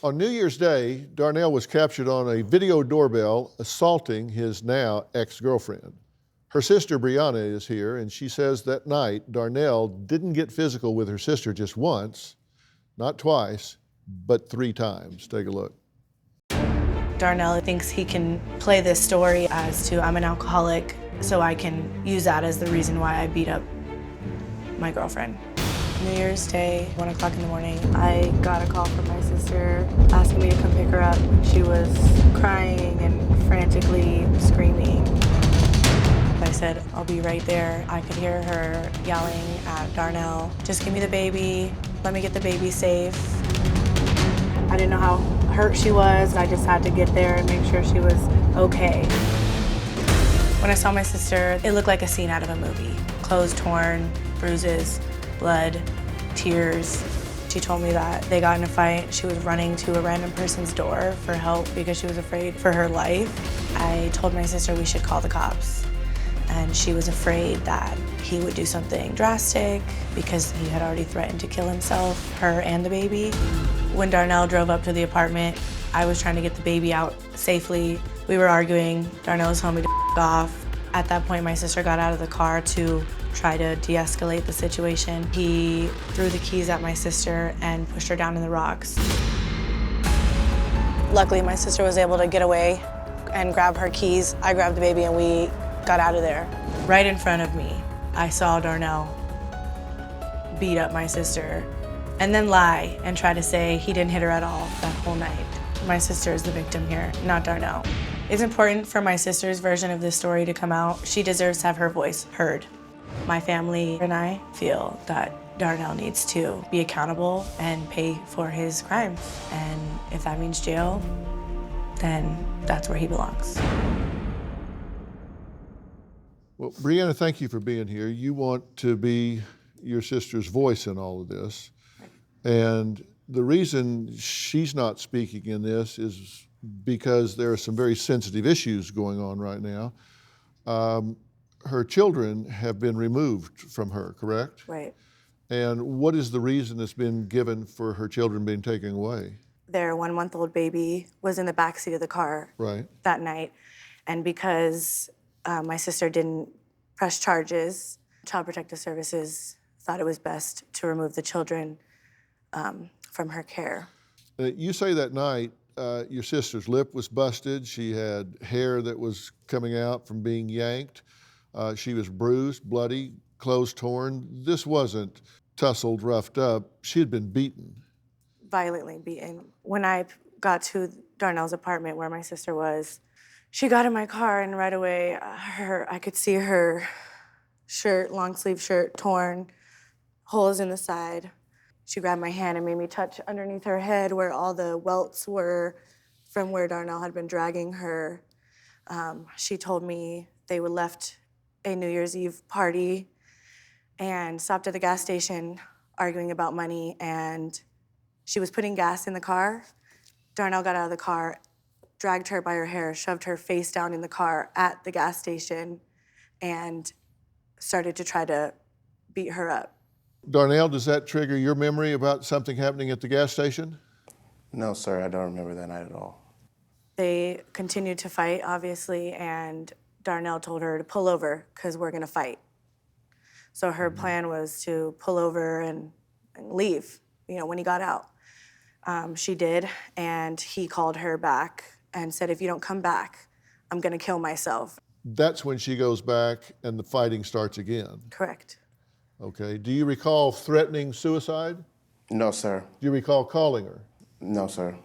On New Year's Day, Darnell was captured on a video doorbell assaulting his now ex-girlfriend. Her sister Brianna is here, and she says that night Darnell didn't get physical with her sister just once, not twice, but 3 times. Take a look. Darnell thinks he can play this story as to I'm an alcoholic, so I can use that as the reason why I beat up my girlfriend. New Year's Day, 1 o'clock in the morning, I got a call from my sister asking me to come pick her up. She was crying and frantically screaming. I said, I'll be right there. I could hear her yelling at Darnell, just give me the baby, let me get the baby safe. I didn't know how hurt she was. I just had to get there and make sure she was okay. When I saw my sister, it looked like a scene out of a movie. Clothes torn, bruises, blood, tears. She told me that they got in a fight. She was running to a random person's door for help because she was afraid for her life. I told my sister we should call the cops. And she was afraid that he would do something drastic because he had already threatened to kill himself, her and the baby. When Darnell drove up to the apartment, I was trying to get the baby out safely. We were arguing. Darnell was telling me to off. At that point, my sister got out of the car to try to de-escalate the situation. He threw the keys at my sister and pushed her down in the rocks. Luckily, my sister was able to get away and grab her keys. I grabbed the baby and we got out of there. Right in front of me, I saw Darnell beat up my sister and then lie and try to say he didn't hit her at all that whole night. My sister is the victim here, not Darnell. It's important for my sister's version of this story to come out. She deserves to have her voice heard. My family and I feel that Darnell needs to be accountable and pay for his crimes. And if that means jail, then that's where he belongs. Well, Brianna, thank you for being here. You want to be your sister's voice in all of this. And the reason she's not speaking in this is because there are some very sensitive issues going on right now. Her children have been removed from her, correct? Right. And what is the reason that's been given for her children being taken away? Their 1-month-old baby was in the backseat of the car that night. And because my sister didn't press charges, Child Protective Services thought it was best to remove the children from her care. You say that night your sister's lip was busted. She had hair that was coming out from being yanked. She was bruised, bloody, clothes torn. This wasn't tussled, roughed up. She had been beaten. Violently beaten. When I got to Darnell's apartment where my sister was, she got in my car and right away I could see her shirt, long sleeve shirt, torn, holes in the side. She grabbed my hand and made me touch underneath her head where all the welts were from where Darnell had been dragging her. She told me they were left a New Year's Eve party and stopped at the gas station arguing about money, and she was putting gas in the car. Darnell got out of the car, dragged her by her hair, shoved her face down in the car at the gas station, and started to try to beat her up. Darnell, does that trigger your memory about something happening at the gas station? No, sir, I don't remember that night at all. They continued to fight, obviously, and Darnell told her to pull over because we're gonna fight. So her plan was to pull over and leave, when he got out. She did, and he called her back and said, if you don't come back, I'm gonna kill myself. That's when she goes back and the fighting starts again. Correct. Okay, do you recall threatening suicide? No, sir. Do you recall calling her? No, sir.